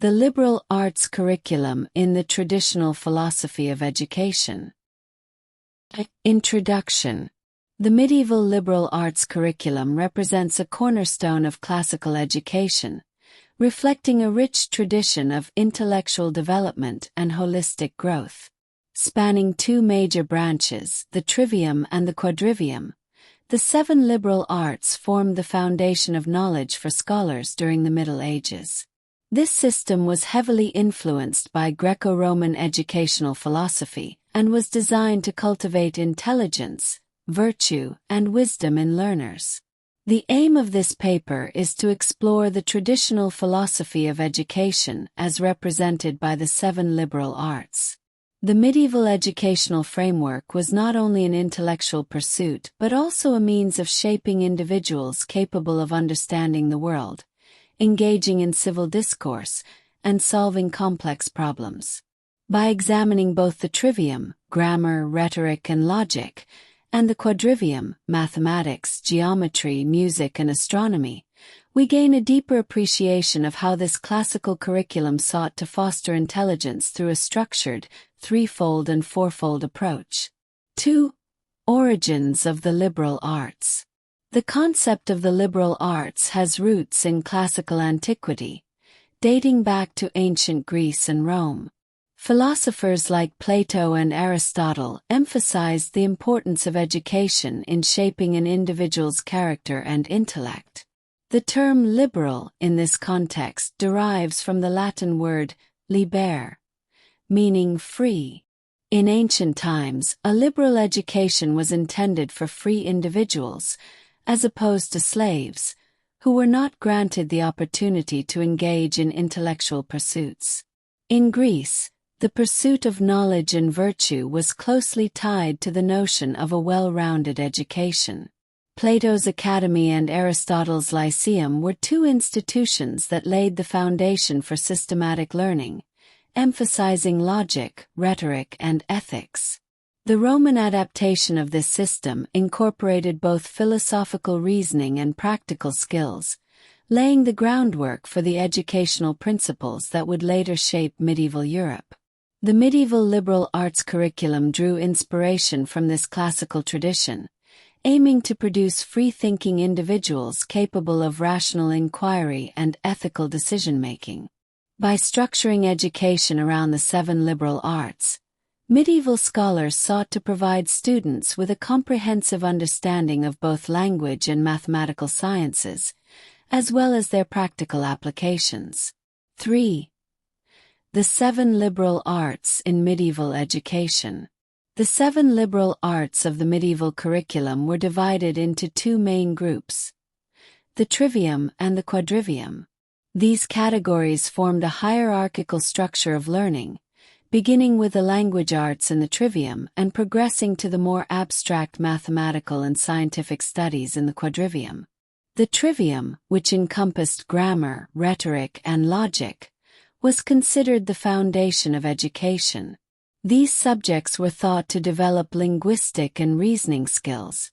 The liberal arts curriculum in the traditional philosophy of education. Introduction. The medieval liberal arts curriculum represents a cornerstone of classical education, reflecting a rich tradition of intellectual development and holistic growth. Spanning two major branches, the trivium and the quadrivium, the 7 liberal arts formed the foundation of knowledge for scholars during the Middle Ages. This system was heavily influenced by Greco-Roman educational philosophy and was designed to cultivate intelligence, virtue, and wisdom in learners. The aim of this paper is to explore the traditional philosophy of education as represented by the 7 liberal arts. The medieval educational framework was not only an intellectual pursuit but also a means of shaping individuals capable of understanding the world, engaging in civil discourse, and solving complex problems. By examining both the trivium, grammar, rhetoric, and logic, and the quadrivium, mathematics, geometry, music, and astronomy, we gain a deeper appreciation of how this classical curriculum sought to foster intelligence through a structured, threefold and fourfold approach. 2. Origins of the liberal arts. The concept of the liberal arts has roots in classical antiquity, dating back to ancient Greece and Rome. Philosophers like Plato and Aristotle emphasized the importance of education in shaping an individual's character and intellect. The term liberal in this context derives from the Latin word libere, meaning free. In ancient times, a liberal education was intended for free individuals, as opposed to slaves, who were not granted the opportunity to engage in intellectual pursuits. In Greece, the pursuit of knowledge and virtue was closely tied to the notion of a well-rounded education. Plato's Academy and Aristotle's Lyceum were two institutions that laid the foundation for systematic learning, emphasizing logic, rhetoric, and ethics. The Roman adaptation of this system incorporated both philosophical reasoning and practical skills, laying the groundwork for the educational principles that would later shape medieval Europe. The medieval liberal arts curriculum drew inspiration from this classical tradition, aiming to produce free-thinking individuals capable of rational inquiry and ethical decision-making. By structuring education around the 7 liberal arts, medieval scholars sought to provide students with a comprehensive understanding of both language and mathematical sciences, as well as their practical applications. 3. The 7 liberal arts in medieval education. The 7 liberal arts of the medieval curriculum were divided into 2 main groups: the trivium and the quadrivium. These categories formed a hierarchical structure of learning, beginning with the language arts in the trivium and progressing to the more abstract mathematical and scientific studies in the quadrivium. The trivium, which encompassed grammar, rhetoric, and logic, was considered the foundation of education. These subjects were thought to develop linguistic and reasoning skills,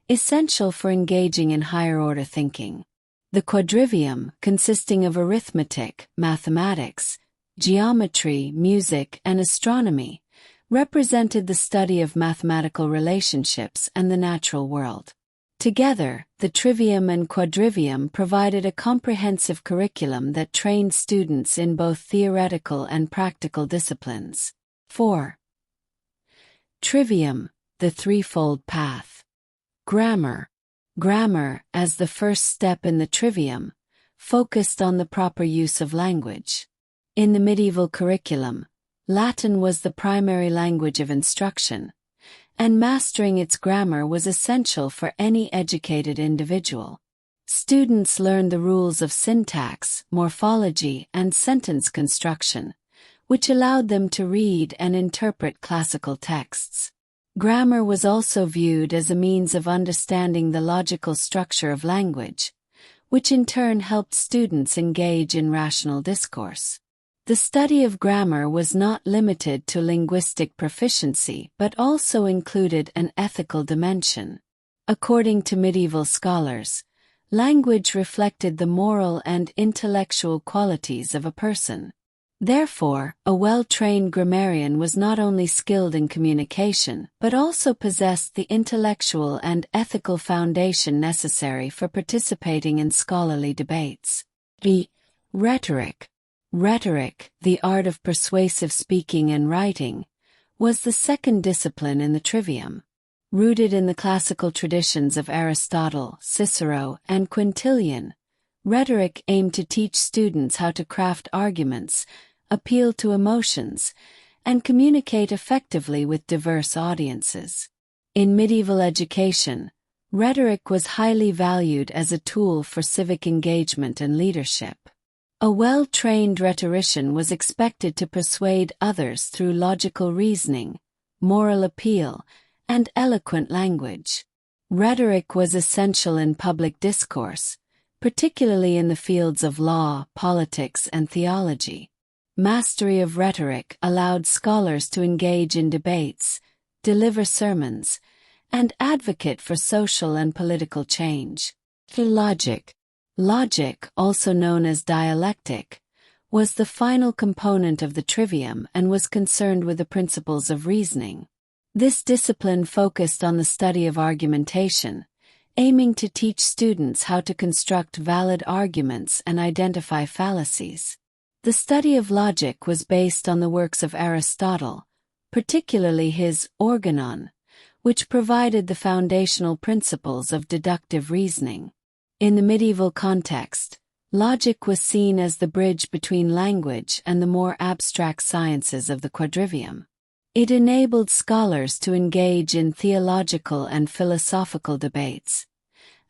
essential for engaging in higher-order thinking. The quadrivium, consisting of arithmetic, mathematics, geometry, music, and astronomy, represented the study of mathematical relationships and the natural world. Together, the trivium and quadrivium provided a comprehensive curriculum that trained students in both theoretical and practical disciplines. 4. Trivium, the threefold path. Grammar. Grammar, as the first step in the trivium, focused on the proper use of language. In the medieval curriculum, Latin was the primary language of instruction, and mastering its grammar was essential for any educated individual. Students learned the rules of syntax, morphology, and sentence construction, which allowed them to read and interpret classical texts. Grammar was also viewed as a means of understanding the logical structure of language, which in turn helped students engage in rational discourse. The study of grammar was not limited to linguistic proficiency but also included an ethical dimension. According to medieval scholars, language reflected the moral and intellectual qualities of a person. Therefore, a well-trained grammarian was not only skilled in communication but also possessed the intellectual and ethical foundation necessary for participating in scholarly debates. B. Rhetoric. Rhetoric, the art of persuasive speaking and writing, was the second discipline in the trivium. Rooted in the classical traditions of Aristotle, Cicero, and Quintilian, rhetoric aimed to teach students how to craft arguments, appeal to emotions, and communicate effectively with diverse audiences. In medieval education, rhetoric was highly valued as a tool for civic engagement and leadership. A well-trained rhetorician was expected to persuade others through logical reasoning, moral appeal, and eloquent language. Rhetoric was essential in public discourse, particularly in the fields of law, politics, and theology. Mastery of rhetoric allowed scholars to engage in debates, deliver sermons, and advocate for social and political change. Logic. Logic, also known as dialectic, was the final component of the trivium and was concerned with the principles of reasoning. This discipline focused on the study of argumentation, aiming to teach students how to construct valid arguments and identify fallacies. The study of logic was based on the works of Aristotle, particularly his Organon, which provided the foundational principles of deductive reasoning. In the medieval context, logic was seen as the bridge between language and the more abstract sciences of the quadrivium. It enabled scholars to engage in theological and philosophical debates,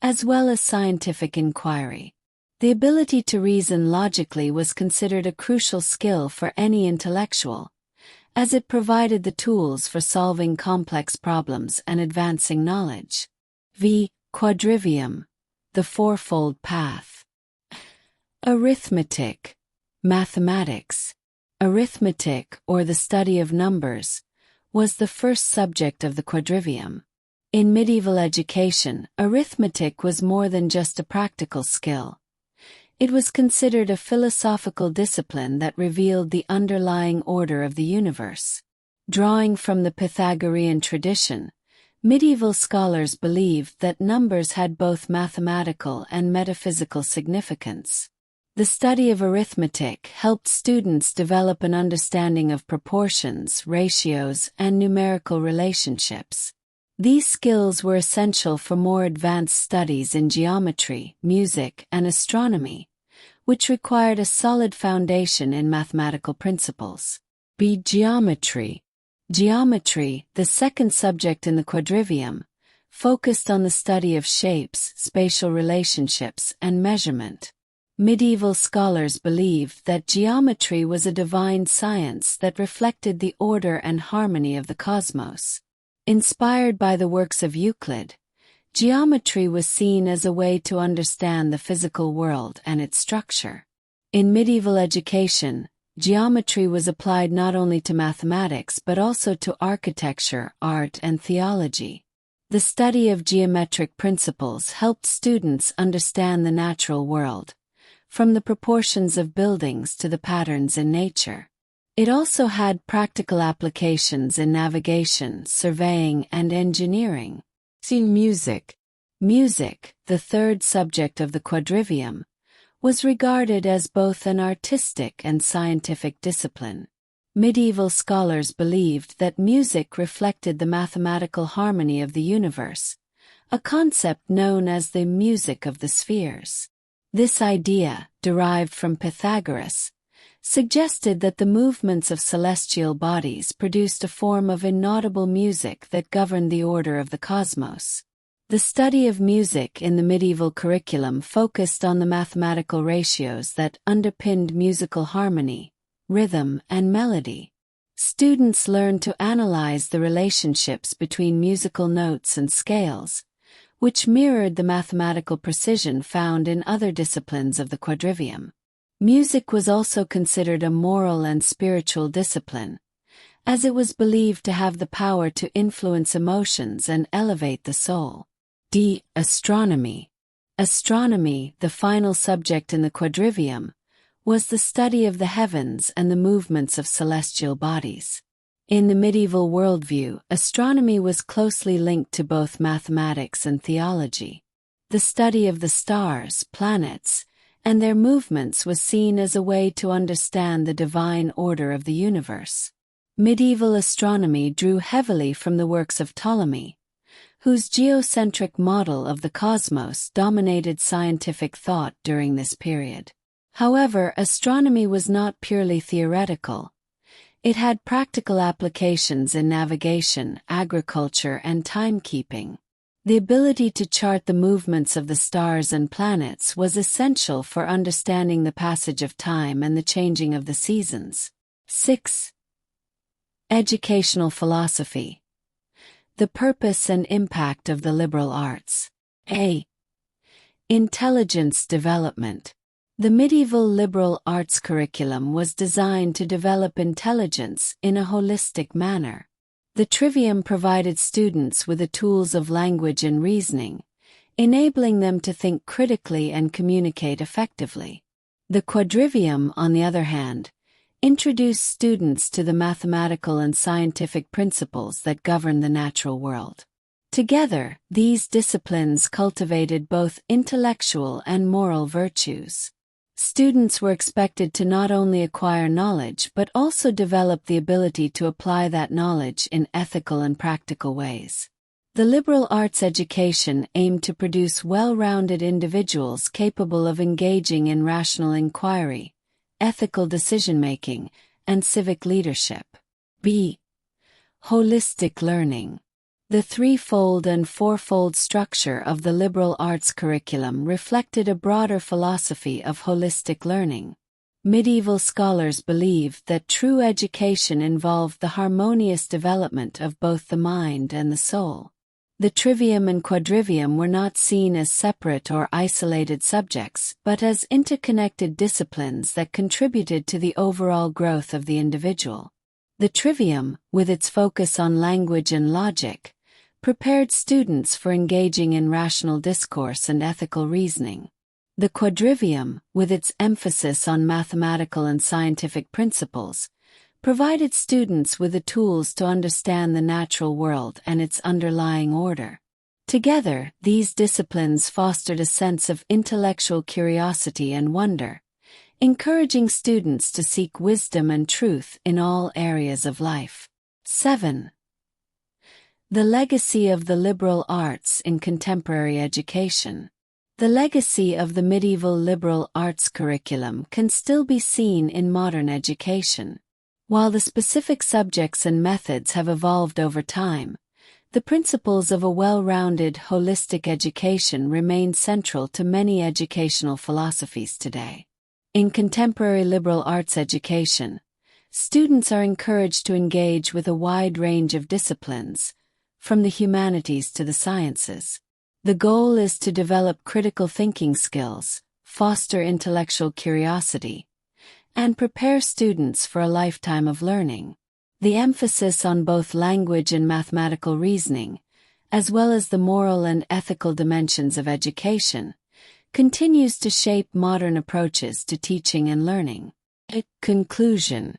as well as scientific inquiry. The ability to reason logically was considered a crucial skill for any intellectual, as it provided the tools for solving complex problems and advancing knowledge. V. Quadrivium, the fourfold path. Arithmetic. Mathematics. Arithmetic, or the study of numbers, was the first subject of the quadrivium. In medieval education, arithmetic was more than just a practical skill. It was considered a philosophical discipline that revealed the underlying order of the universe. Drawing from the Pythagorean tradition, medieval scholars believed that numbers had both mathematical and metaphysical significance. The study of arithmetic helped students develop an understanding of proportions, ratios, and numerical relationships. These skills were essential for more advanced studies in geometry, music, and astronomy, which required a solid foundation in mathematical principles. B. Geometry. Geometry, the second subject in the quadrivium, focused on the study of shapes, spatial relationships, and measurement. Medieval scholars believed that geometry was a divine science that reflected the order and harmony of the cosmos. Inspired by the works of Euclid, geometry was seen as a way to understand the physical world and its structure. In medieval education, geometry was applied not only to mathematics but also to architecture, art, and theology. The study of geometric principles helped students understand the natural world, from the proportions of buildings to the patterns in nature. It also had practical applications in navigation, surveying, and engineering. See music. Music, the third subject of the quadrivium, was regarded as both an artistic and scientific discipline. Medieval scholars believed that music reflected the mathematical harmony of the universe, a concept known as the music of the spheres. This idea, derived from Pythagoras, suggested that the movements of celestial bodies produced a form of inaudible music that governed the order of the cosmos. The study of music in the medieval curriculum focused on the mathematical ratios that underpinned musical harmony, rhythm, and melody. Students learned to analyze the relationships between musical notes and scales, which mirrored the mathematical precision found in other disciplines of the quadrivium. Music was also considered a moral and spiritual discipline, as it was believed to have the power to influence emotions and elevate the soul. D. Astronomy. Astronomy, the final subject in the quadrivium, was the study of the heavens and the movements of celestial bodies. In the medieval worldview, astronomy was closely linked to both mathematics and theology. The study of the stars, planets, and their movements was seen as a way to understand the divine order of the universe. Medieval astronomy drew heavily from the works of Ptolemy, whose geocentric model of the cosmos dominated scientific thought during this period. However, astronomy was not purely theoretical. It had practical applications in navigation, agriculture, and timekeeping. The ability to chart the movements of the stars and planets was essential for understanding the passage of time and the changing of the seasons. 6. Educational philosophy. The purpose and impact of the liberal arts. A. Intelligence development. The medieval liberal arts curriculum was designed to develop intelligence in a holistic manner. The trivium provided students with the tools of language and reasoning, enabling them to think critically and communicate effectively. The quadrivium, on the other hand, introduced students to the mathematical and scientific principles that govern the natural world. Together, these disciplines cultivated both intellectual and moral virtues. Students were expected to not only acquire knowledge but also develop the ability to apply that knowledge in ethical and practical ways. The liberal arts education aimed to produce well-rounded individuals capable of engaging in rational inquiry, ethical decision-making, and civic leadership. B. Holistic learning. The threefold and fourfold structure of the liberal arts curriculum reflected a broader philosophy of holistic learning. Medieval scholars believed that true education involved the harmonious development of both the mind and the soul. The trivium and quadrivium were not seen as separate or isolated subjects, but as interconnected disciplines that contributed to the overall growth of the individual. The trivium, with its focus on language and logic, prepared students for engaging in rational discourse and ethical reasoning. The quadrivium, with its emphasis on mathematical and scientific principles, provided students with the tools to understand the natural world and its underlying order. Together, these disciplines fostered a sense of intellectual curiosity and wonder, encouraging students to seek wisdom and truth in all areas of life. 7. The legacy of the liberal arts in contemporary education. The legacy of the medieval liberal arts curriculum can still be seen in modern education. While the specific subjects and methods have evolved over time, the principles of a well-rounded, holistic education remain central to many educational philosophies today. In contemporary liberal arts education, students are encouraged to engage with a wide range of disciplines, from the humanities to the sciences. The goal is to develop critical thinking skills, foster intellectual curiosity, and prepare students for a lifetime of learning. The emphasis on both language and mathematical reasoning, as well as the moral and ethical dimensions of education, continues to shape modern approaches to teaching and learning. Conclusion.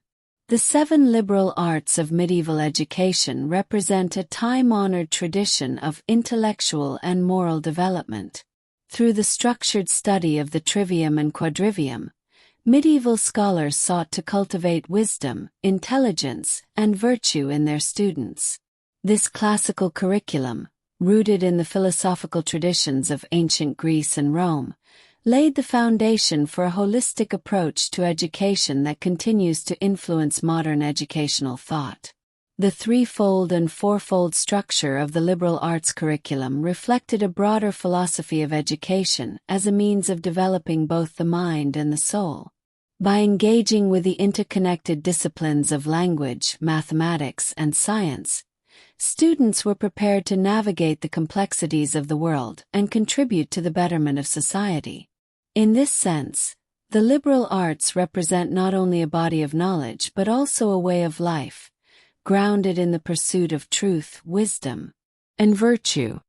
The 7 liberal arts of medieval education represent a time-honored tradition of intellectual and moral development. Through the structured study of the trivium and quadrivium, medieval scholars sought to cultivate wisdom, intelligence, and virtue in their students. This classical curriculum, rooted in the philosophical traditions of ancient Greece and Rome, laid the foundation for a holistic approach to education that continues to influence modern educational thought. The threefold and fourfold structure of the liberal arts curriculum reflected a broader philosophy of education as a means of developing both the mind and the soul. By engaging with the interconnected disciplines of language, mathematics, and science, students were prepared to navigate the complexities of the world and contribute to the betterment of society. In this sense, the liberal arts represent not only a body of knowledge but also a way of life, grounded in the pursuit of truth, wisdom, and virtue.